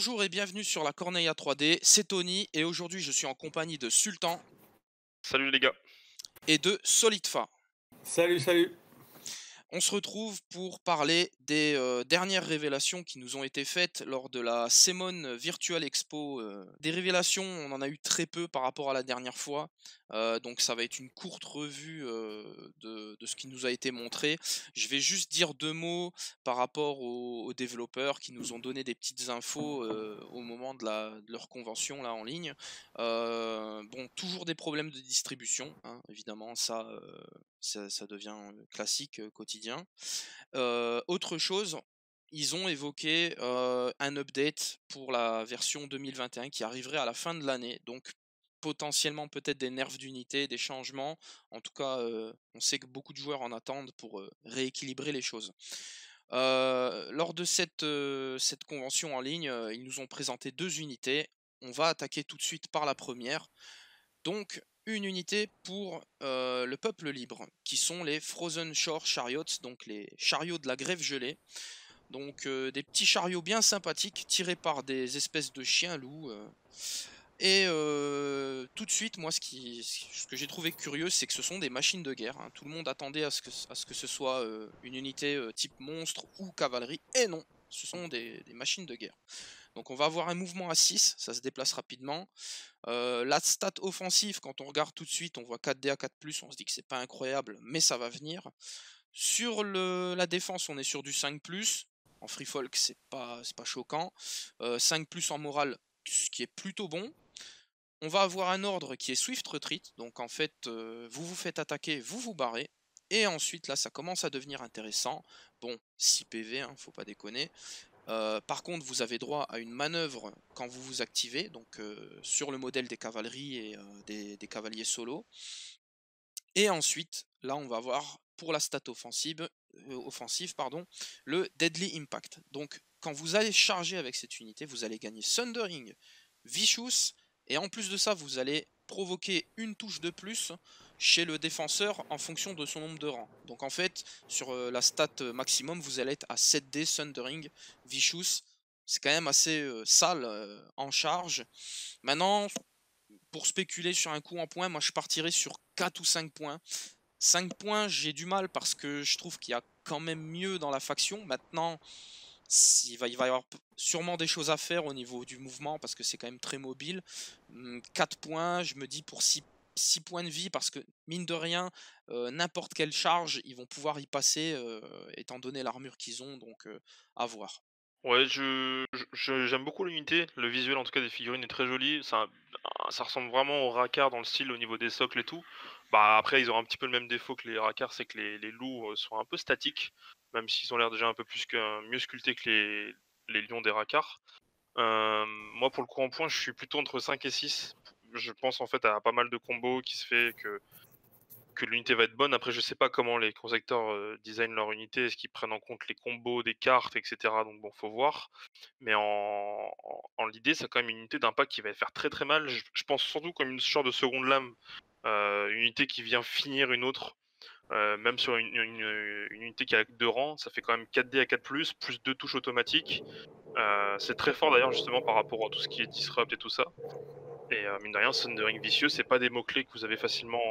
Bonjour et bienvenue sur la Corneille 3D, c'est Tony et aujourd'hui je suis en compagnie de Sultan Salut les gars. et de Solidfa. Salut, salut. On se retrouve pour parler des dernières révélations qui nous ont été faites lors de la CMON Virtual Expo. Des révélations, on en a eu très peu par rapport à la dernière fois, donc ça va être une courte revue de ce qui nous a été montré. Je vais juste dire deux mots par rapport aux développeurs qui nous ont donné des petites infos au moment de leur convention là en ligne. Bon, toujours des problèmes de distribution, hein, évidemment, ça devient classique, quotidien. Autre chose, ils ont évoqué, un update pour la version 2021 qui arriverait à la fin de l'année, donc potentiellement peut-être des nerfs d'unité, des changements. En tout cas, on sait que beaucoup de joueurs en attendent pour, rééquilibrer les choses. Lors de cette convention en ligne, ils nous ont présenté 2 unités. On va attaquer tout de suite par la première. Donc, une unité pour le peuple libre, qui sont les Frozen Shore Chariots, donc les chariots de la grève gelée. Donc, des petits chariots bien sympathiques, tirés par des espèces de chiens-loups. Et tout de suite, moi, ce que j'ai trouvé curieux, c'est que ce sont des machines de guerre, hein. Tout le monde attendait à ce que ce soit une unité type monstre ou cavalerie, et non, ce sont des machines de guerre. Donc on va avoir un mouvement à 6, ça se déplace rapidement. La stat offensive, quand on regarde tout de suite, on voit 4D à 4+, on se dit que c'est pas incroyable, mais ça va venir. Sur la défense, on est sur du 5+. En free folk, c'est pas choquant. 5+ en morale, ce qui est plutôt bon. On va avoir un ordre qui est Swift Retreat, donc en fait, vous vous faites attaquer, vous vous barrez. Et ensuite, là, ça commence à devenir intéressant. Bon, 6 PV, hein, faut pas déconner. Par contre, vous avez droit à une manœuvre quand vous vous activez, donc sur le modèle des cavaleries et des cavaliers solo. Et ensuite, là, on va voir pour la stat offensive, pardon, le Deadly Impact. Donc, quand vous allez charger avec cette unité, vous allez gagner Sundering, Vicious, et en plus de ça, vous allez provoquer une touche de plus chez le défenseur en fonction de son nombre de rangs. Donc en fait, sur la stat maximum, vous allez être à 7D Sundering, Vicious. C'est quand même assez sale en charge. Maintenant, pour spéculer sur un coup en points, moi je partirais sur 4 ou 5 points. 5 points, j'ai du mal parce que je trouve qu'il y a quand même mieux dans la faction. Maintenant, il va y avoir sûrement des choses à faire au niveau du mouvement parce que c'est quand même très mobile. 4 points, je me dis pour 6 points de vie parce que mine de rien, n'importe quelle charge, ils vont pouvoir y passer étant donné l'armure qu'ils ont, donc à voir. Ouais, j'aime beaucoup l'unité. Le visuel en tout cas des figurines est très joli. Ça ressemble vraiment aux Rakars dans le style au niveau des socles et tout. Bah après ils ont un petit peu le même défaut que les Rakars, c'est que les loups sont un peu statiques, même s'ils ont l'air déjà un peu plus que mieux sculptés que les lions des Rakars. Moi pour le coup en point, je suis plutôt entre 5 et 6. Je pense en fait à pas mal de combos qui se fait que l'unité va être bonne. Après, je sais pas comment les concepteurs designent leur unité. Est-ce qu'ils prennent en compte les combos des cartes, etc. Donc bon, faut voir. Mais en l'idée, c'est quand même une unité d'impact qui va faire très très mal. Je pense surtout comme une sorte de seconde lame, une unité qui vient finir une autre. Même sur une unité qui a 2 rangs, ça fait quand même 4D à 4+, plus 2 touches automatiques. C'est très fort d'ailleurs justement par rapport à tout ce qui est disrupt et tout ça. Et mine de rien, Sundering Vicieux, c'est pas des mots-clés que vous avez facilement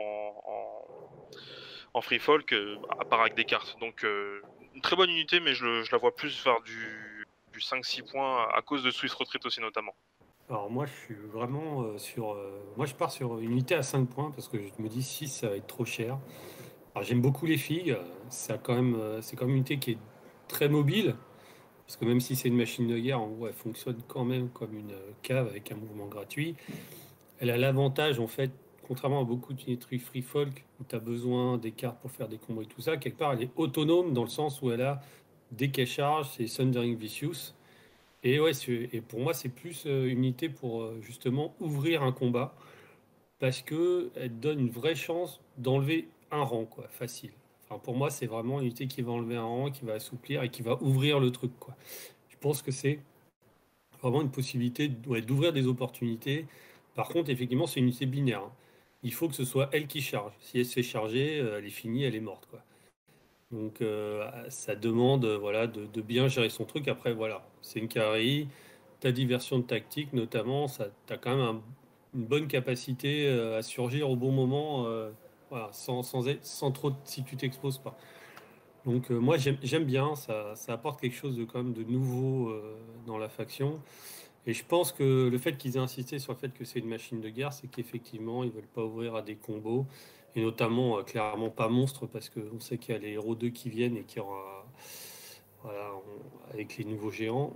en free folk, à part avec des cartes. Donc une très bonne unité, mais je la vois plus faire du 5-6 points à cause de Swiss Retreat aussi notamment. Alors moi je suis vraiment sur... moi je pars sur une unité à 5 points parce que je me dis 6 ça va être trop cher. Alors j'aime beaucoup les figues, c'est quand même une unité qui est très mobile, parce que même si c'est une machine de guerre, en gros elle fonctionne quand même comme une cave avec un mouvement gratuit. Elle a l'avantage en fait, contrairement à beaucoup d'unités free folk, où tu as besoin des cartes pour faire des combos et tout ça, quelque part elle est autonome dans le sens où elle a, dès qu'elle charge, c'est Thundering Vicious. Et ouais, et pour moi, c'est plus une unité pour justement ouvrir un combat parce que elle donne une vraie chance d'enlever un rang, quoi, facile. Enfin, pour moi, c'est vraiment une unité qui va enlever un rang, qui va assouplir et qui va ouvrir le truc, quoi. Je pense que c'est vraiment une possibilité ouais, d'ouvrir des opportunités. Par contre, effectivement, c'est une unité binaire, hein. Il faut que ce soit elle qui charge. Si elle se fait charger, elle est finie, elle est morte, quoi. Donc, ça demande voilà, de bien gérer son truc. Après, voilà, c'est une carry. ta diversion de tactique, notamment, tu as quand même une bonne capacité à surgir au bon moment, voilà, sans trop, si tu t'exposes pas. Donc moi j'aime bien, ça apporte quelque chose de quand même de nouveau dans la faction. Et je pense que le fait qu'ils aient insisté sur le fait que c'est une machine de guerre, c'est qu'effectivement ils veulent pas ouvrir à des combos, et notamment clairement pas monstre, parce qu'on sait qu'il y a les héros 2 qui viennent et qu'il y aura, voilà, avec les nouveaux géants.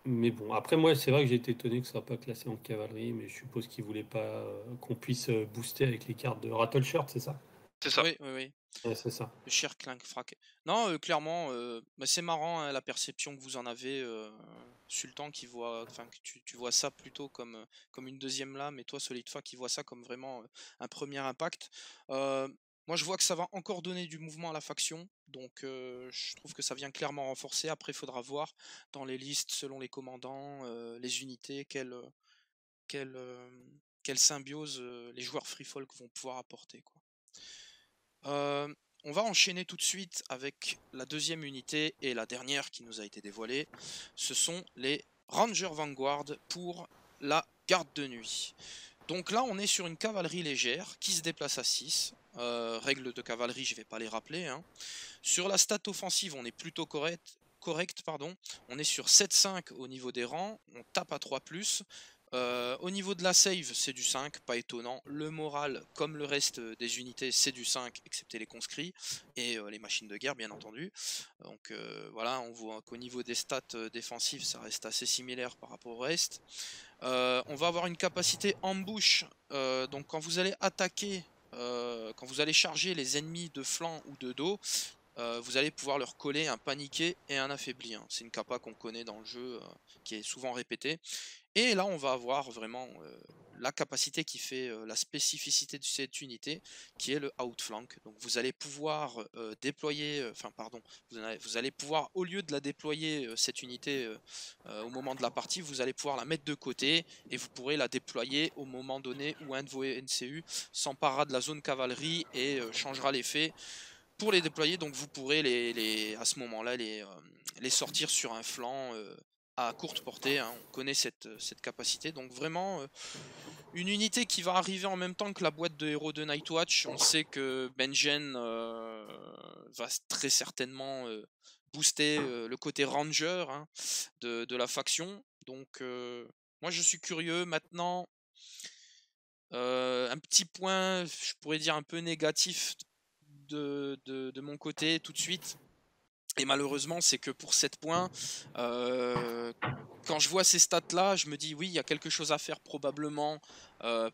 Mais bon, après moi c'est vrai que j'ai été étonné que ça soit pas classé en cavalerie, mais je suppose qu'ils voulaient pas qu'on puisse booster avec les cartes de Rattle Shirt, c'est ça? C'est ça. Oui, oui, oui. Ouais, c'est ça. Le cher Clank Frack. Non, clairement, bah, c'est marrant hein, la perception que vous en avez, Sultan qui voit, enfin que tu vois ça plutôt comme une deuxième lame, et toi Solidfa qui voit ça comme vraiment un premier impact. Euh, Moi je vois que ça va encore donner du mouvement à la faction, donc je trouve que ça vient clairement renforcer. Après il faudra voir dans les listes, selon les commandants, les unités, quelle, euh, quelle symbiose les joueurs free folk vont pouvoir apporter, quoi. Euh, on va enchaîner tout de suite avec la deuxième unité et la dernière qui nous a été dévoilée. Ce sont les Rangers Vanguard pour la garde de nuit. Donc là, on est sur une cavalerie légère qui se déplace à 6. Règles de cavalerie, je ne vais pas les rappeler, hein. Sur la stat offensive, on est plutôt correct, pardon. On est sur 7-5 au niveau des rangs, on tape à 3+. Au niveau de la save, c'est du 5, pas étonnant. Le moral, comme le reste des unités, c'est du 5, excepté les conscrits et les machines de guerre, bien entendu. Donc voilà, on voit qu'au niveau des stats défensives, ça reste assez similaire par rapport au reste. On va avoir une capacité ambush, donc quand vous allez attaquer, quand vous allez charger les ennemis de flanc ou de dos, vous allez pouvoir leur coller un paniqué et un affaibli, hein. C'est une capa qu'on connaît dans le jeu, qui est souvent répétée. Et là, on va avoir vraiment la capacité qui fait la spécificité de cette unité, qui est le outflank. Donc vous allez pouvoir déployer, enfin pardon, vous allez pouvoir, au lieu de la déployer, cette unité au moment de la partie, vous allez pouvoir la mettre de côté et vous pourrez la déployer au moment donné où un de vos NCU s'emparera de la zone cavalerie et changera l'effet pour les déployer. Donc vous pourrez à ce moment-là les sortir sur un flanc à courte portée, hein. On connaît cette capacité. Donc vraiment une unité qui va arriver en même temps que la boîte de héros de Nightwatch. On sait que Benjen va très certainement booster le côté ranger, hein, de la faction. Donc moi je suis curieux maintenant. Un petit point, je pourrais dire un peu négatif de mon côté tout de suite. Et malheureusement, c'est que pour 7 points, quand je vois ces stats-là, je me dis oui, il y a quelque chose à faire probablement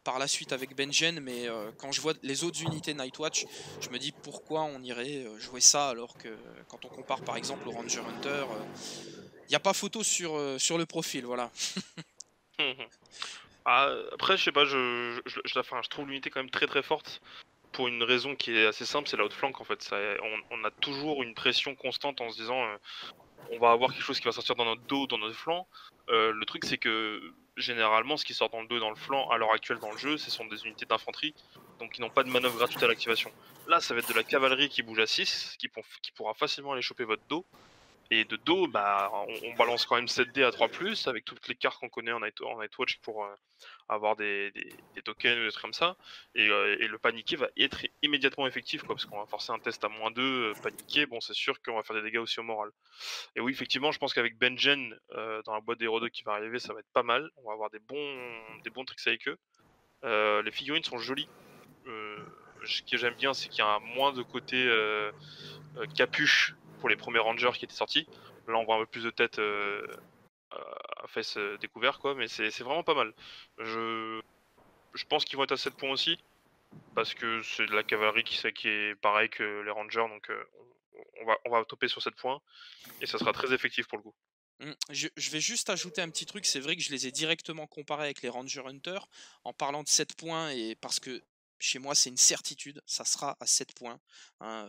par la suite avec Benjen, mais quand je vois les autres unités Nightwatch, je me dis pourquoi on irait jouer ça alors que quand on compare par exemple au Ranger Hunter, il n'y a pas photo sur le profil, voilà. Ah, après, je sais pas, enfin, je trouve l'unité quand même très très forte pour une raison qui est assez simple, c'est l'outflank en fait. On a toujours une pression constante en se disant on va avoir quelque chose qui va sortir dans notre dos, dans notre flanc. Le truc c'est que généralement ce qui sort dans le dos et dans le flanc à l'heure actuelle dans le jeu, ce sont des unités d'infanterie, donc qui n'ont pas de manœuvre gratuite à l'activation. Là ça va être de la cavalerie qui bouge à 6, qui pourra facilement aller choper votre dos. Et de dos, bah, on balance quand même 7D à 3+, avec toutes les cartes qu'on connaît en Nightwatch pour avoir des tokens, des trucs comme ça. Et le paniqué va être immédiatement effectif, quoi, parce qu'on va forcer un test à -2, paniqué, bon, c'est sûr qu'on va faire des dégâts aussi au moral. Et oui, effectivement, je pense qu'avec Benjen, dans la boîte d'Hero 2 qui va arriver, ça va être pas mal. On va avoir des bons tricks avec eux. Les figurines sont jolies. Ce que j'aime bien, c'est qu'il y a moins de côté capuche pour les premiers Rangers qui étaient sortis. Là, on voit un peu plus de tête à fesses découvert, quoi, mais c'est vraiment pas mal. Je pense qu'ils vont être à 7 points aussi, parce que c'est de la cavalerie qui est pareil que les Rangers, donc on va toper sur 7 points, et ça sera très effectif pour le coup. Je vais juste ajouter un petit truc, c'est vrai que je les ai directement comparés avec les Ranger Hunter en parlant de 7 points, et parce que chez moi c'est une certitude, ça sera à 7 points, hein,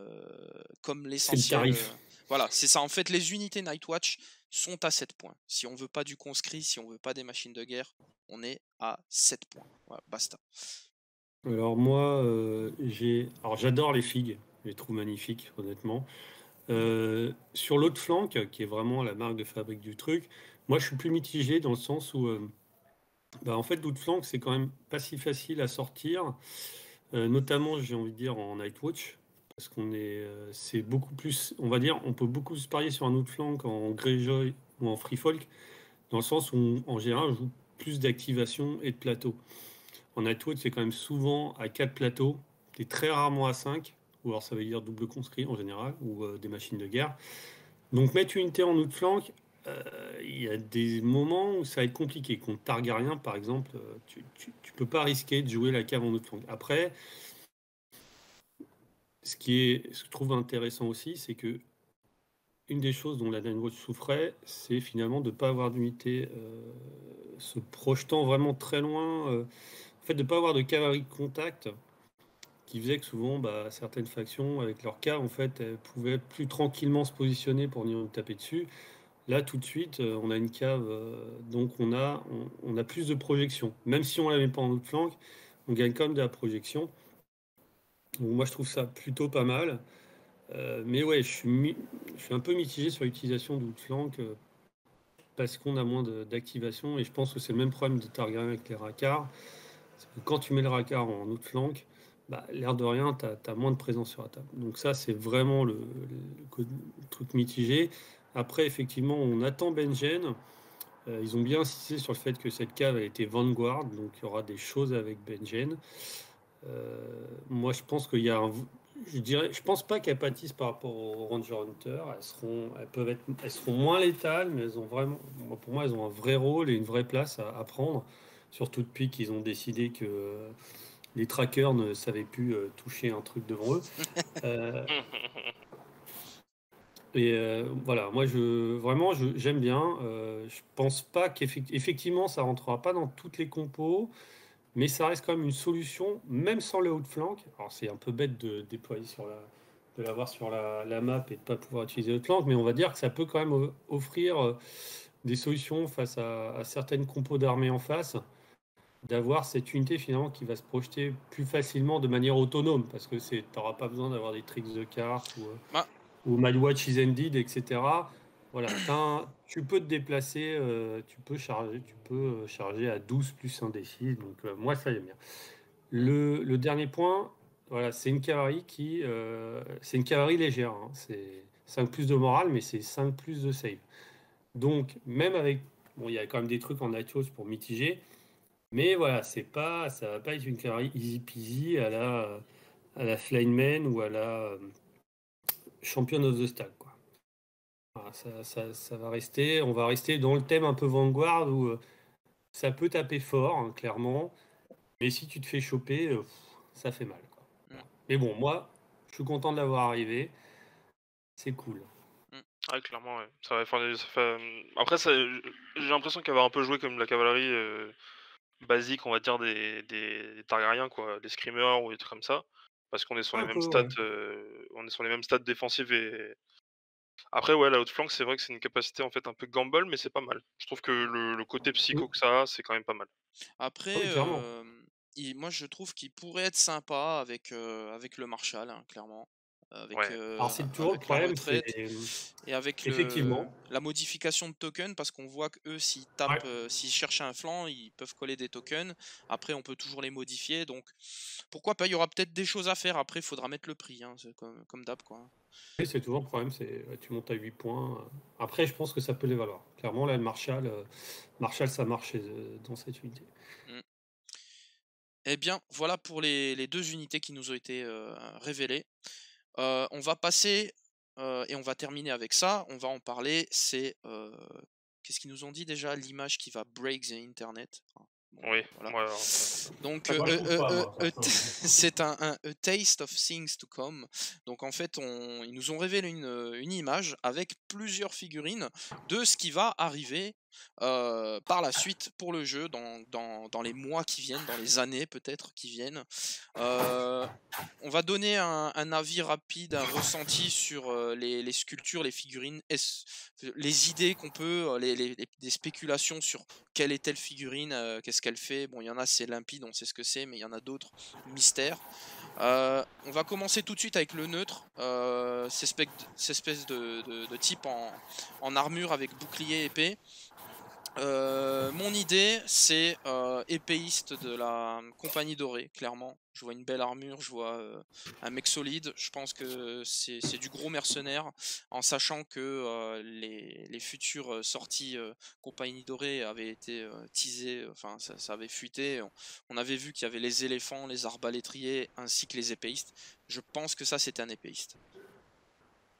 comme C'est le l'essentiel. tarif. Voilà, c'est ça, en fait les unités Nightwatch sont à 7 points. Si on veut pas du conscrit, si on veut pas des machines de guerre, on est à 7 points. Voilà, basta. Alors moi, j'adore les figues, je les trouve magnifiques, honnêtement. Sur l'autre flanc, qui est vraiment la marque de fabrique du truc, Moi, je suis plus mitigé dans le sens où, en fait, Outflank, c'est quand même pas si facile à sortir, notamment, j'ai envie de dire, en Nightwatch, parce c'est beaucoup plus, on va dire, on peut beaucoup se parier sur un Outflank en Greyjoy ou en Free Folk, dans le sens où, en général, on joue plus d'activation et de plateaux. En Nightwatch, c'est quand même souvent à 4 plateaux, et très rarement à 5, ou alors ça veut dire double conscrit en général, ou des machines de guerre. Donc mettre une unité en outflank, il y a des moments où ça va être compliqué. Contre Targaryen, par exemple, tu peux pas risquer de jouer la cave en outflank. Après, ce que je trouve intéressant aussi, c'est que une des choses dont la Nightwatch souffrait, c'est finalement de ne pas avoir d'unité se projetant vraiment très loin. En fait, de ne pas avoir de cavalerie de contact qui faisait que souvent, certaines factions, avec leur cave, en fait, elles pouvaient plus tranquillement se positionner pour venir nous taper dessus. Là, tout de suite, on a une cave, donc on a plus de projection. Même si on ne la met pas en outflank, on gagne quand même de la projection. Donc moi, je trouve ça plutôt pas mal. Mais ouais, je suis un peu mitigé sur l'utilisation d'outflank parce qu'on a moins d'activation. Et je pense que c'est le même problème de Targaryen avec les Rakars. C'est que quand tu mets le Rakar en outflank, l'air de rien, tu as moins de présence sur la table. Donc ça, c'est vraiment le truc mitigé. Après, effectivement, on attend Benjen. Ils ont bien insisté sur le fait que cette cave a été Vanguard, donc il y aura des choses avec Benjen. Moi, je pense qu'il y a je pense pas qu'elles pâtissent par rapport aux Ranger Hunter. Elles seront moins létales, mais elles ont vraiment, pour moi, elles ont un vrai rôle et une vraie place à prendre. Surtout depuis qu'ils ont décidé que les trackers ne savaient plus toucher un truc devant eux. Voilà, moi j'aime bien. Je pense pas qu'effectivement ça rentrera pas dans toutes les compos, mais ça reste quand même une solution, même sans le outflank. Alors c'est un peu bête de déployer de l'avoir sur la map et de pas pouvoir utiliser outflank, mais on va dire que ça peut quand même offrir des solutions face à certaines compos d'armées en face, d'avoir cette unité finalement qui va se projeter plus facilement de manière autonome, parce que t'auras pas besoin d'avoir des tricks de cartes ou My Watch is Ended, etc. Voilà, tu peux te déplacer, tu peux charger à 12 plus 1 d6, donc moi ça j'aime bien. Le dernier point, voilà, c'est une cavalerie c'est une cavalerie légère, hein. C'est 5 plus de morale, mais c'est 5 plus de save. Donc même avec, bon, il y a quand même des trucs en Nightwatch pour mitiger, mais voilà, ça va pas être une cavalerie easy peasy à la Flyman ou à la Champion of the Stag, quoi. Voilà, ça va rester, on va rester dans le thème un peu Vanguard où ça peut taper fort, hein, clairement, mais si tu te fais choper, ça fait mal, quoi. Voilà. Mais bon, moi, je suis content de l'avoir arrivé. C'est cool. Ouais, clairement, ouais. Après, j'ai l'impression qu'elle va un peu jouer comme la cavalerie basique, on va dire, des Targaryens, quoi, des screamers ou des trucs comme ça. Parce qu'on est sur les mêmes stats, on est sur les mêmes stats défensives et. Après, ouais, la outflank, c'est vrai que c'est une capacité en fait un peu gamble, mais c'est pas mal. Je trouve que le côté psycho que ça a, c'est quand même pas mal. Après, Oui, clairement. moi je trouve qu'il pourrait être sympa avec le Marshall, hein, clairement. Avec, Ouais. Alors c'est toujours le avec la problème, retraite et avec effectivement. la modification de tokens, parce qu'on voit qu'eux, s'ils tapent, s'ils cherchent un flanc, ils peuvent coller des tokens. Après, on peut toujours les modifier, donc pourquoi pas, il y aura peut-être des choses à faire. Après, il faudra mettre le prix, hein, c'est comme d'hab, quoi. Oui, c'est toujours le problème, tu montes à 8 points. Après, je pense que ça peut les valoir. Clairement, là, le Marshall, ça marche dans cette unité. Eh bien, voilà pour les deux unités qui nous ont été révélées. On va passer, et on va terminer avec ça, on va en parler, c'est, qu'est-ce qu'ils nous ont dit déjà? L'image qui va break the internet. Bon, Oui, voilà. ouais, Donc, Moi, je trouve pas, moi, c'est a taste of things to come. Donc en fait, ils nous ont révélé une image avec plusieurs figurines de ce qui va arriver par la suite pour le jeu dans les mois qui viennent, dans les années peut-être qui viennent. On va donner un avis rapide, un ressenti sur les sculptures, les figurines, les idées qu'on peut, des spéculations sur quelle est telle figurine, qu'est-ce qu'elle fait. Bon, il y en a, c'est limpide, on sait ce que c'est, mais il y en a d'autres, mystères. On va commencer tout de suite avec le neutre, cette espèce de type en armure avec bouclier épée. Mon idée, c'est épéiste de la Compagnie Dorée, clairement. Je vois une belle armure, je vois un mec solide. Je pense que c'est du gros mercenaire, en sachant que les futures sorties Compagnie Dorée avaient été teasées, enfin ça avait fuité. On avait vu qu'il y avait les éléphants, les arbalétriers, ainsi que les épéistes. Je pense que ça, c'était un épéiste.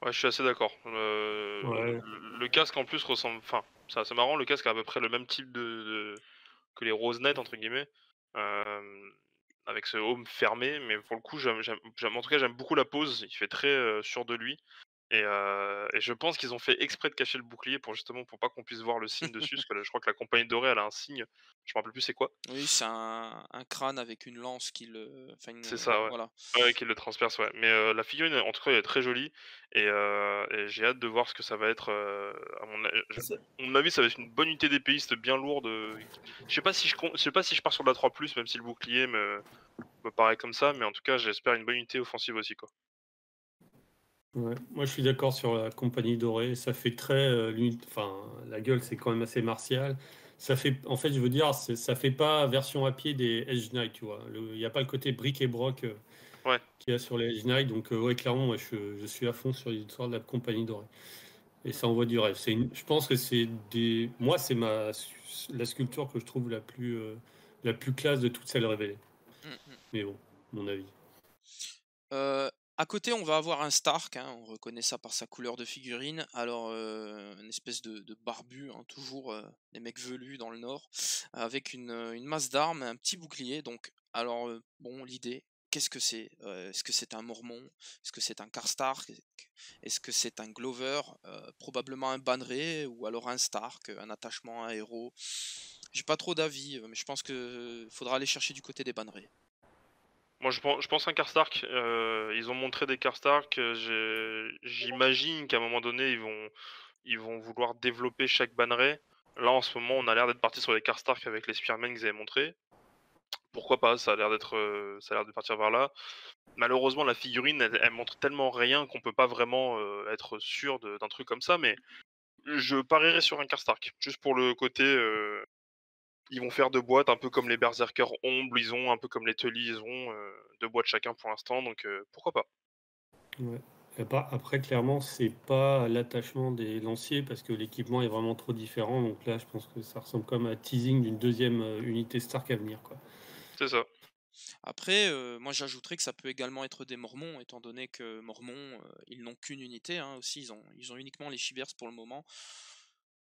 Ouais, je suis assez d'accord. Ouais. Le casque en plus ressemble. Enfin, c'est assez marrant, le casque a à peu près le même type que les Rosenet, entre guillemets. euh, Avec ce home fermé, mais pour le coup, en tout cas, j'aime beaucoup la pose. Il fait très sûr de lui. Et je pense qu'ils ont fait exprès de cacher le bouclier pour pas qu'on puisse voir le signe dessus, parce que je crois que la compagnie dorée, elle a un signe. Je me rappelle plus c'est quoi. Oui, c'est un crâne avec une lance qui le. Enfin, C'est ça, ouais. voilà. Ouais, qui le transperce, ouais. Mais la figurine, en tout cas, elle est très jolie et j'ai hâte de voir ce que ça va être, à mon avis, ça va être une bonne unité d'épéistes bien lourde, je sais pas si je pars sur de la 3+, même si le bouclier me paraît comme ça, mais en tout cas, j'espère une bonne unité offensive aussi, quoi. Ouais. Moi, je suis d'accord sur la Compagnie Dorée. Ça fait très, enfin, la gueule, c'est quand même assez martial. Ça fait, en fait, je veux dire, ça fait pas version à pied des Edge Knight, tu vois. Il n'y a pas le côté bric et broc Ouais, qu'il y a sur les Edge Knight. Donc, ouais, clairement, moi, je suis à fond sur l'histoire de la Compagnie Dorée. Et ça envoie du rêve. Je pense que moi, c'est la sculpture que je trouve la plus classe de toutes celles révélées. Mm, mm. Mais bon, mon avis. À côté, on va avoir un Stark, hein, on reconnaît ça par sa couleur de figurine. Alors, une espèce de barbu, hein, toujours les mecs velus dans le nord, avec une masse d'armes, un petit bouclier. Donc, alors, bon, l'idée, qu'est-ce que c'est? Est-ce que c'est un Mormon? Est-ce que c'est un Karstark? Est-ce que c'est un Glover? Probablement un Banneré, ou alors un Stark, un attachement, un héros. J'ai pas trop d'avis, mais je pense que faudra aller chercher du côté des Bannerés. moi je pense un Karstark, ils ont montré des Karstark, j'imagine qu'à un moment donné, ils vont vouloir développer chaque banneret. Là, en ce moment, on a l'air d'être parti sur les Karstark avec les Spearmen qu'ils avaient montrés. Pourquoi pas? Ça a l'air de partir vers là. Malheureusement, la figurine, elle montre tellement rien qu'on peut pas vraiment, être sûr d'un truc comme ça, mais je parierais sur un Karstark. Juste pour le côté, ils vont faire 2 boîtes, un peu comme les Berserkers Ombre, ils ont un peu comme les Tully, ils ont, 2 boîtes chacun pour l'instant, donc pourquoi pas? Ouais. Après, clairement, c'est pas l'attachement des lanciers parce que l'équipement est vraiment trop différent. Donc là, je pense que ça ressemble comme à teasing d'une deuxième unité Stark à venir, quoi. C'est ça. Après, moi j'ajouterais que ça peut également être des Mormons, étant donné que Mormons, ils n'ont qu'une unité, hein, aussi, ils ont uniquement les Shivers pour le moment.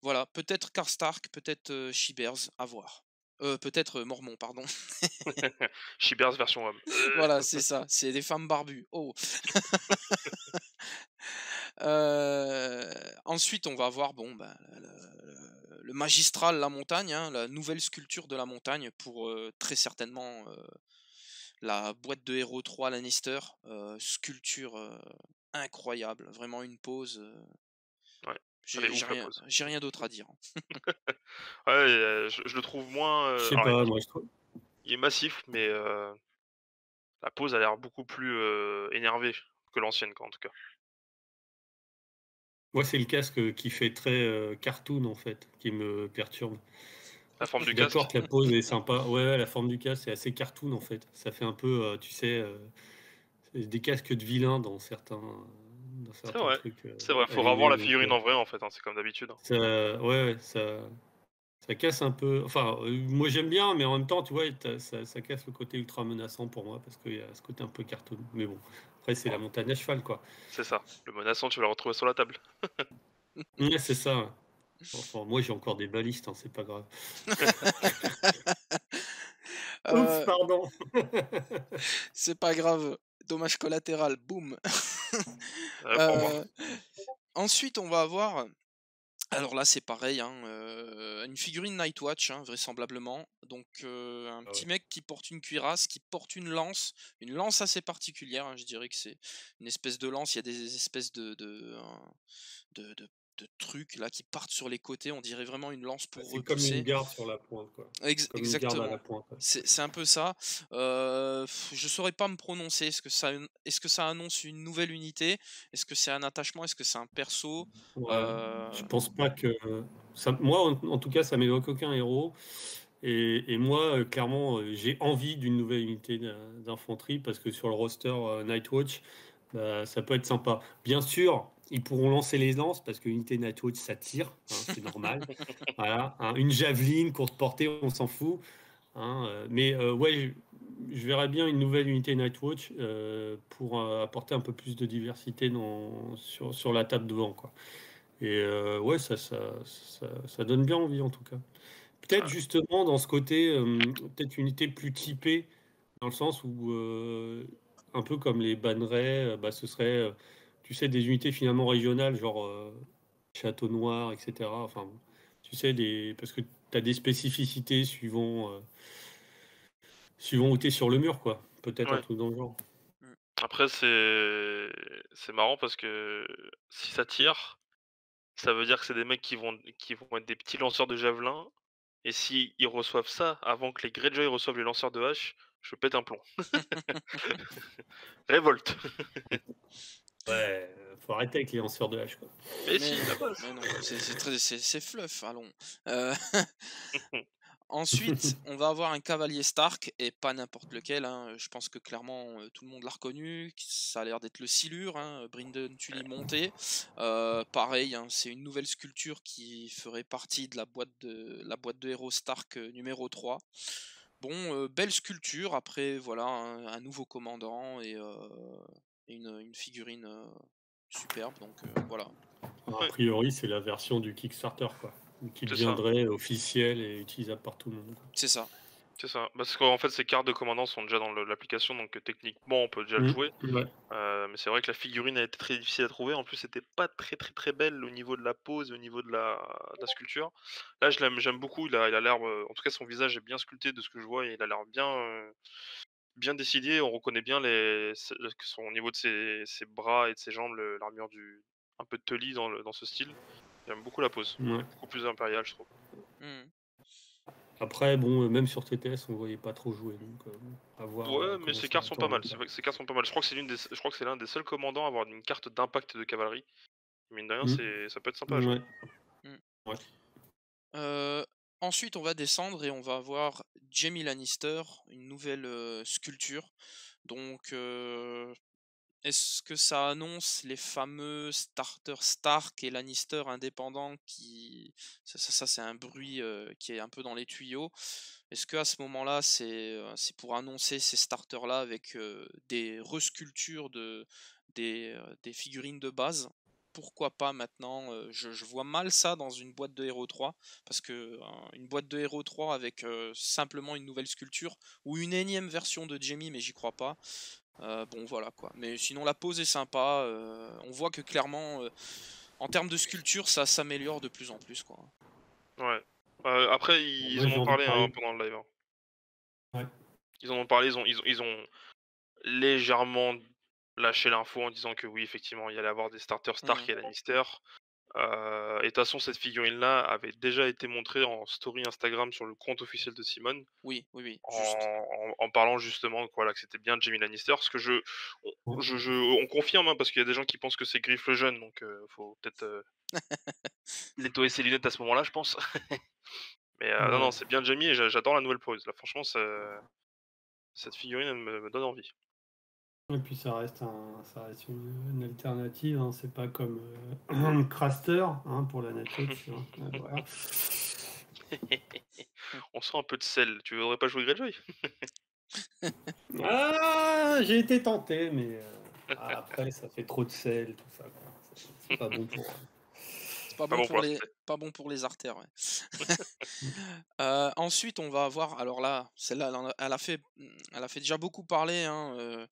Voilà, peut-être Karstark, peut-être Shivers, à voir. Peut-être Mormon, pardon. Shibers version homme. Voilà, c'est ça, c'est des femmes barbues. Oh! Ensuite, on va voir, bon, bah, le magistral La Montagne, hein, la nouvelle sculpture de La Montagne pour, très certainement, la boîte de héros 3 Lannister, sculpture incroyable, vraiment une pose. Ouais, elle est J'ai ouf la pose. j'ai rien d'autre à dire. Ouais, je le trouve moins, Je sais alors pas, moi, je trouve. il est massif, mais la pose a l'air beaucoup plus, énervée que l'ancienne, quoi, en tout cas. Moi, c'est le casque qui fait très cartoon, en fait, qui me perturbe. La forme Je du suis d'accord casque? que la pose est sympa. Ouais, ouais, la forme du casque, c'est assez cartoon, en fait. Ça fait un peu, tu sais, c'est des casques de vilains dans C'est certains vrai, trucs c'est vrai, faudra voir animés. la Donc, figurine en vrai, en fait, hein, c'est comme d'habitude, hein. ouais, ça casse un peu. Enfin, moi j'aime bien, mais en même temps, tu vois, ça casse le côté ultra menaçant pour moi parce qu'il y a ce côté un peu cartoon. Mais bon, après, c'est la Oh, montagne à cheval, quoi. c'est ça, le menaçant, tu vas le retrouver sur la table. Ouais, c'est ça. Ouais. Enfin, moi j'ai encore des balistes, hein, c'est pas grave. Oups, Heu, pardon. c'est pas grave, dommage collatéral, boum. Pour moi. Heu, Ensuite, on va avoir, alors là, c'est pareil, hein, une figurine Nightwatch, hein, vraisemblablement. Donc, un Ah petit ouais. mec qui porte une cuirasse, qui porte une lance assez particulière, hein. Je dirais que c'est une espèce de lance. Il y a des espèces de de trucs là qui partent sur les côtés. On dirait vraiment une lance pour C'est comme une repousser. garde sur la pointe, quoi. Comme une garde à la Exactement. pointe. Ouais. C'est un peu ça. Je saurais pas me prononcer. Est-ce que ça annonce une nouvelle unité? Est-ce que c'est un attachement? Est-ce que c'est un perso? Ouais. Je Heu, pense pas que ça. Moi, en tout cas, ça m'évoque aucun héros. Et moi, clairement, j'ai envie d'une nouvelle unité d'infanterie parce que sur le roster Nightwatch, bah, ça peut être sympa. Bien sûr, ils pourront lancer les lances parce que l'unité Nightwatch, ça tire, hein, c'est normal. Voilà, hein, une javeline, courte portée, on s'en fout. Hein, mais ouais, je verrais bien une nouvelle unité Nightwatch pour apporter un peu plus de diversité sur la table devant, quoi. Et ouais, ça donne bien envie en tout cas. Peut-être Ouais. justement dans ce côté, peut-être une unité plus typée, dans le sens où, un peu comme les bannerets, bah, ce serait, tu sais, des unités finalement régionales, genre Château Noir, etc. Enfin, tu sais, parce que tu as des spécificités suivant où tu es sur le mur, quoi. Peut-être un Ouais. truc dans le genre. mmh, Après, c'est marrant parce que si ça tire, ça veut dire que c'est des mecs qui vont être des petits lanceurs de javelin. Et si ils reçoivent ça avant que les Greyjoy reçoivent les lanceurs de hache, je pète un plomb. Révolte. Ouais, faut arrêter avec les lanceurs de hache, quoi. Mais mais si, la base. mais non, c'est fluff, allons. Heu Ensuite, on va avoir un cavalier Stark et pas n'importe lequel, hein. Je pense que clairement, tout le monde l'a reconnu, ça a l'air d'être le Silure, hein, Brynden Tully monté. Pareil, hein, c'est une nouvelle sculpture qui ferait partie de la boîte de héros Stark, numéro 3. Bon, belle sculpture, après voilà, un nouveau commandant et une figurine, superbe donc voilà. A Ouais, priori, c'est la version du Kickstarter, quoi, qui c'est ça. deviendrait officielle et utilisable par tout le monde, quoi. C'est ça. C'est ça. Parce qu'en fait, ces cartes de commandant sont déjà dans l'application, donc techniquement, on peut déjà le jouer. Ouais. Mais c'est vrai que la figurine a été très difficile à trouver. En plus, c'était pas très très très belle au niveau de la pose, au niveau de la sculpture. Là, j'aime beaucoup. Il a l'air, en tout cas, son visage est bien sculpté de ce que je vois et il a l'air bien décidé. On reconnaît bien au niveau de ses bras et de ses jambes, l'armure un peu de Tully dans ce style. J'aime beaucoup la pose. Ouais. Beaucoup plus impériale, je trouve. Mmh. Après, bon, même sur TTS, on ne voyait pas trop jouer, donc à voir Ouais, mais comment ses ça cartes va sont pas tourner, mal. C'est quoi. vrai que ses cartes sont pas mal. Je crois que c'est l'un des seuls commandants à avoir une carte d'impact de cavalerie. Mine de rien, Mm. ça peut être sympa à jouer. Ouais. Mmh. Ouais. Ensuite, on va descendre et on va avoir Jaime Lannister, une nouvelle, sculpture. Donc, est-ce que ça annonce les fameux starters Stark et Lannister indépendants qui ça c'est un bruit, qui est un peu dans les tuyaux. Est-ce qu'à ce moment-là, c'est pour annoncer ces starters-là avec, des resculptures des figurines de base? Pourquoi pas maintenant? Je vois mal ça dans une boîte de Hero 3 parce que, une boîte de Hero 3 avec, simplement une nouvelle sculpture ou une énième version de Jaime, mais j'y crois pas. Bon voilà quoi. Mais sinon la pose est sympa, on voit que clairement, en termes de sculpture, ça s'améliore de plus en plus quoi. Ouais. Après, Bon, ils moi, en j'ai ont envie de parlé hein, parler. pendant le live. Hein. Ouais. Ils en ont parlé, ils ont légèrement lâché l'info en disant que oui, effectivement, il y allait avoir des starters Stark Mmh. et Lannister. Et de toute façon, cette figurine-là avait déjà été montrée en story Instagram sur le compte officiel de Simone, Oui, oui, oui, juste. en parlant justement que, voilà, que c'était bien Jaime Lannister. Ce que Ouais. on confirme, hein, parce qu'il y a des gens qui pensent que c'est Griff le jeune, donc faut peut-être nettoyer ses lunettes à ce moment-là, je pense. Mais non, non, Ouais. c'est bien Jaime et j'adore la nouvelle pose. Là, franchement, cette figurine, elle me donne envie. Et puis ça reste une alternative, hein. C'est pas comme Craster, hein, pour la Nightwatch, hein. Voilà. On sent un peu de sel. Tu voudrais pas jouer Greyjoy? Ah, j'ai été tenté, mais après, ça fait trop de sel, tout ça, quoi. C'est pas bon pour. C'est pas Pas bon bon pour pour la les santé. pas bon pour les artères, ouais. Ensuite, on va avoir alors là, celle-là, elle a fait déjà beaucoup parler, hein,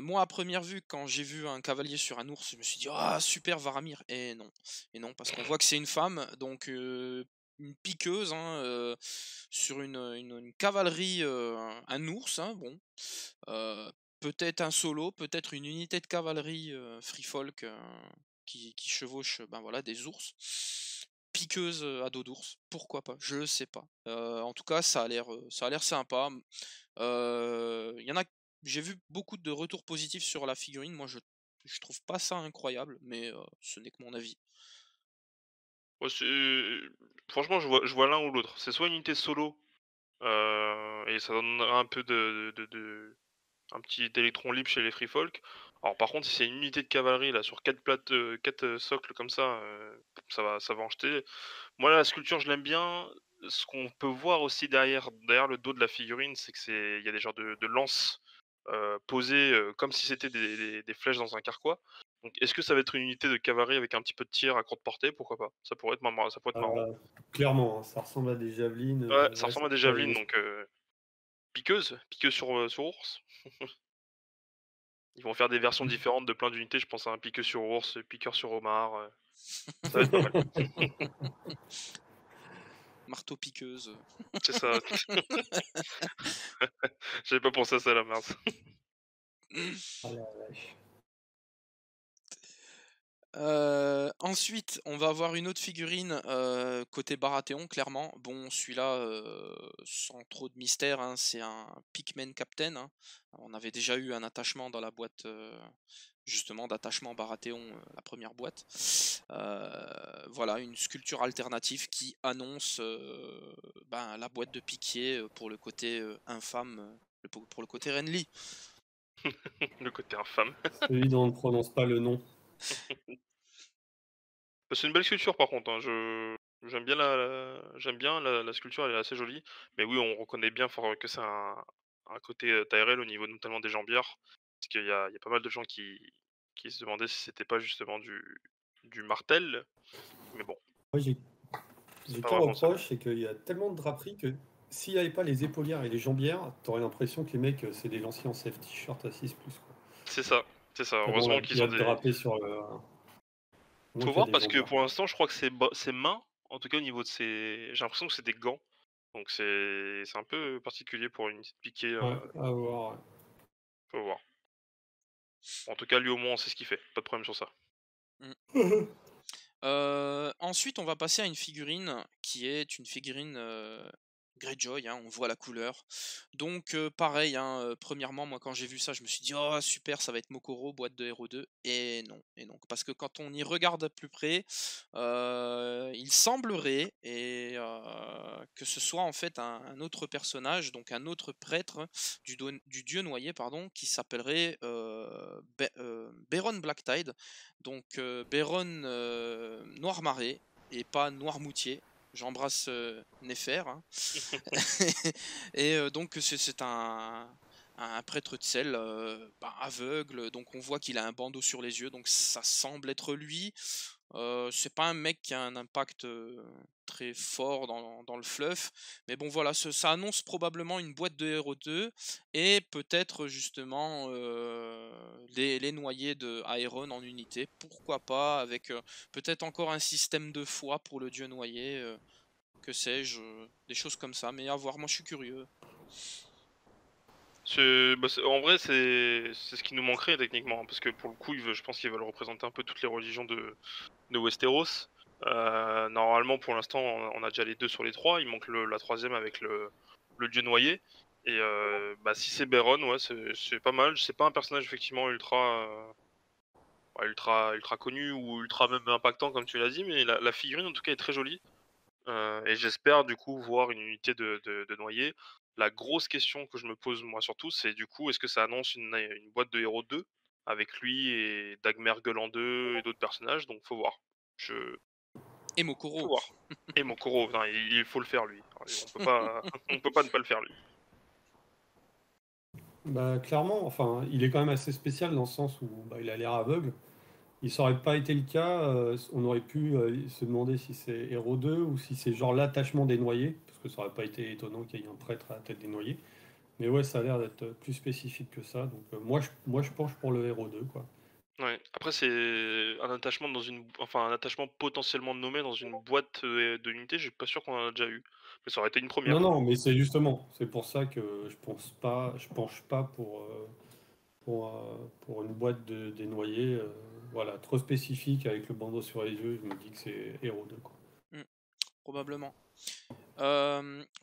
moi, à première vue, quand j'ai vu un cavalier sur un ours, je me suis dit: «Ah super Varamir» et non, parce qu'on voit que c'est une femme, donc une piqueuse, hein, sur une cavalerie, un ours, hein, bon, heu, peut-être un solo, peut-être une unité de cavalerie, free folk, qui chevauche, ben voilà, des ours. Piqueuse à dos d'ours, pourquoi pas? Je sais pas. En tout cas, ça a l'air sympa. Y en a j'ai vu beaucoup de retours positifs sur la figurine. Moi, je trouve pas ça incroyable, mais ce n'est que mon avis. Ouais, franchement, je vois l'un ou l'autre. C'est soit une unité solo, et ça donnera un peu un petit électron libre chez les free folk. Alors par contre, si c'est une unité de cavalerie là sur 4 plates, 4 socles comme ça, ça va en jeter. Moi, la sculpture, je l'aime bien. Ce qu'on peut voir aussi derrière le dos de la figurine, c'est que il y a des genres de lances posées comme si c'était des flèches dans un carquois. Donc, est-ce que ça va être une unité de cavalerie avec un petit peu de tir à courte portée? Pourquoi pas? Ça pourrait être marrant. Ça pourrait être marrant. Clairement, hein, ça ressemble à des javelines. Ouais, ça Ouais, ressemble à des ça pourrait javelines, aller. donc piqueuse sur ours. Ils vont faire des versions différentes de plein d'unités. Je pense à un piqueux sur ours, piqueur sur homard. Ça va être pas mal. Marteau piqueuse. C'est ça. J'avais pas pensé à ça, la mince. Ah la vache. Ensuite, on va avoir une autre figurine, côté Baratheon clairement. Bon celui-là, sans trop de mystère, hein, c'est un Pikmin Captain, hein. On avait déjà eu un attachement dans la boîte, justement d'attachement Baratheon, la première boîte. Voilà une sculpture alternative qui annonce, ben, la boîte de Piquier, pour le côté, infâme, pour le côté Renly. Le côté infâme. Celui dont on ne prononce pas le nom. Bah, c'est une belle sculpture par contre, hein. J'aime bien la sculpture, elle est assez jolie. Mais oui, on reconnaît bien fort que c'est un côté TRL au niveau notamment des jambières. Parce qu'il y a pas mal de gens qui se demandaient si c'était pas justement du martel. Mais bon, Moi, c'est j'ai pas qu'un vraiment ça. reproche, c'est qu'il y a tellement de draperies que s'il n'y avait pas les épaulières et les jambières, t'aurais l'impression que les mecs, c'est des lanciers en safety shirt à 6+, quoi. C'est ça, c'est ça. Tellement Heureusement il qu'ils y ont a de des. drapés sur le. Moins Faut qu'il y a voir des parce que jambières. pour l'instant, je crois que ses mains, en tout cas au niveau de ses. J'ai l'impression que c'est des gants. Donc c'est un peu particulier pour une petite piquée. Ouais, à voir. Faut voir. En tout cas, lui au moins, on sait ce qu'il fait. Pas de problème sur ça. Ouais. Ensuite, on va passer à une figurine qui est une figurine Greyjoy, hein, on voit la couleur. Donc, pareil, hein, premièrement, moi quand j'ai vu ça, je me suis dit, oh super, ça va être Mokoro, boîte de Hero 2. Et non, parce que quand on y regarde de plus près, il semblerait que ce soit en fait un autre personnage, donc un autre prêtre du dieu noyé, pardon, qui s'appellerait Beron Blacktide. Donc Béron Noirmarais et pas Noirmoutier. J'embrasse Néfer, hein. Et donc c'est un prêtre de sel bah, aveugle, donc on voit qu'il a un bandeau sur les yeux, donc ça semble être lui. C'est pas un mec qui a un impact très fort dans le fluff, mais bon voilà, ça annonce probablement une boîte de Hero 2 et peut-être justement les noyés de Iron en unité, pourquoi pas, avec peut-être encore un système de foi pour le dieu noyé, que sais-je, des choses comme ça, mais à voir, moi je suis curieux. En vrai, c'est ce qui nous manquerait techniquement, parce que pour le coup, je pense qu'ils veulent représenter un peu toutes les religions de Westeros. Normalement, pour l'instant, on a déjà les 2 sur les 3. Il manque la troisième avec le dieu noyé. Et bah, si c'est Beron, ouais, c'est pas mal. C'est pas un personnage effectivement ultra connu ou ultra même impactant comme tu l'as dit, mais la figurine en tout cas est très jolie. Et j'espère du coup voir une unité de noyés. La grosse question que je me pose moi surtout, c'est du coup, est-ce que ça annonce une boîte de héros 2 avec lui et Dagmer Gueulant 2 et d'autres personnages? Donc faut voir. Je Et Faut Mokoro. voir. Et Mokoro, putain, il faut le faire lui. On peut pas on peut pas ne pas le faire lui. Bah, clairement, enfin, il est quand même assez spécial dans le sens où bah, il a l'air aveugle. Ça aurait pas été le cas, on aurait pu se demander si c'est Hero 2 ou si c'est genre l'attachement des noyés, parce que ça aurait pas été étonnant qu'il y ait un prêtre à la tête des noyés. Mais ouais, ça a l'air d'être plus spécifique que ça. Donc moi je penche pour le Hero 2, quoi. Ouais. Après c'est un attachement potentiellement nommé dans une boîte de unité, je suis pas sûr qu'on en a déjà eu. Mais ça aurait été une Non, première. non, mais c'est pour ça que je penche pas pour une boîte des noyés. voilà, trop spécifique avec le bandeau sur les yeux. Je me dis que c'est Hero 2, quoi. Probablement.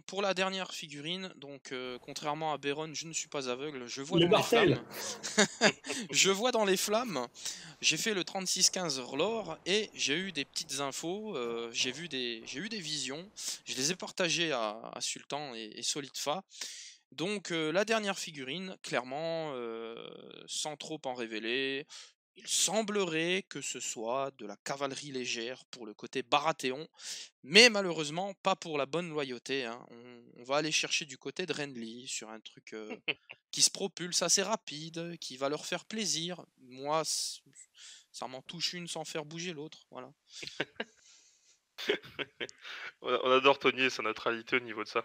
Pour la dernière figurine, donc contrairement à Béron, je ne suis pas aveugle, je vois Le dans les Martel. flammes. Je vois dans les flammes. J'ai fait le 3615 Orlor et j'ai eu des petites infos, j'ai eu des visions. Je les ai partagées à Sultan et Solidfa. Donc la dernière figurine, clairement, sans trop en révéler, il semblerait que ce soit de la cavalerie légère pour le côté Baratheon, mais malheureusement pas pour la bonne loyauté, hein. On va aller chercher du côté de Renly sur un truc qui se propulse assez rapide, qui va leur faire plaisir. Moi, ça m'en touche une sans faire bouger l'autre, voilà. On adore Tony et sa neutralité au niveau de ça.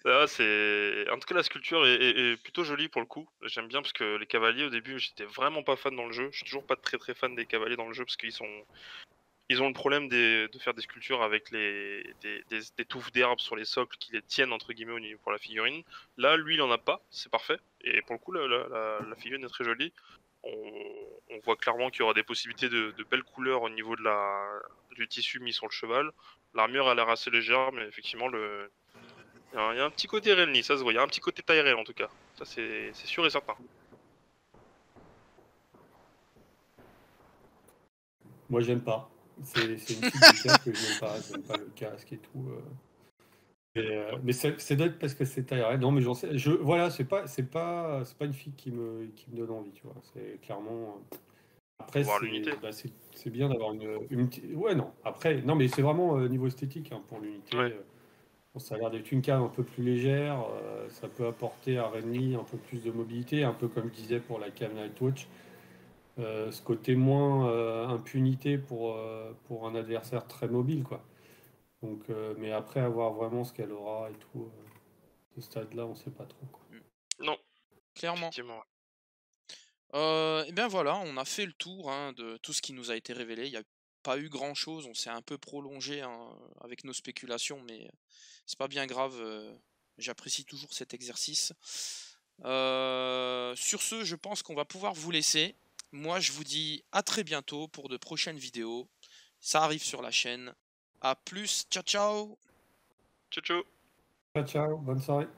Ah, en tout cas, la sculpture est plutôt jolie pour le coup. J'aime bien parce que les cavaliers, au début, j'étais vraiment pas fan dans le jeu. Je suis toujours pas très très fan des cavaliers dans le jeu parce ils ont le problème de faire des sculptures avec des touffes d'herbe sur les socles qui les tiennent entre guillemets pour la figurine. Là, lui, il en a pas, c'est parfait. Et pour le coup, la figurine est très jolie. On voit clairement qu'il y aura des possibilités de belles couleurs au niveau du tissu mis sur le cheval. L'armure a l'air assez légère, mais effectivement, il y a un petit côté Renly, ça se voit. Il y a un petit côté Tyrell en tout cas. Ça, c'est sûr et certain. Moi, j'aime pas. C'est une fille de casque que je n'aime pas. J'aime pas le casque et tout. Mais c'est d'autres parce que c'est Tyrell. Non, mais j'en sais. Voilà, c'est pas une fille qui me donne envie, tu vois. C'est clairement. Après, Voir l'unité. c'est bien d'avoir une petite. Ouais, non. Après, non, mais c'est vraiment niveau esthétique, hein, pour l'unité. Ouais. Bon, ça a l'air d'être une cave un peu plus légère. Ça peut apporter à Renly un peu plus de mobilité, un peu comme je disais pour la cave Nightwatch. Ce côté moins impunité pour un adversaire très mobile, quoi. Donc, mais après avoir vraiment ce qu'elle aura et tout, ce stade-là, on sait pas trop, quoi. Non, Clairement. effectivement. Et bien voilà, on a fait le tour, hein, de tout ce qui nous a été révélé. Il n'y a pas eu grand chose, on s'est un peu prolongé, hein, avec nos spéculations, mais c'est pas bien grave. J'apprécie toujours cet exercice. Sur ce, je pense qu'on va pouvoir vous laisser. Moi, je vous dis à très bientôt pour de prochaines vidéos. Ça arrive sur la chaîne. A plus, ciao ciao. Ciao, ciao. Ciao, ciao, bonne soirée.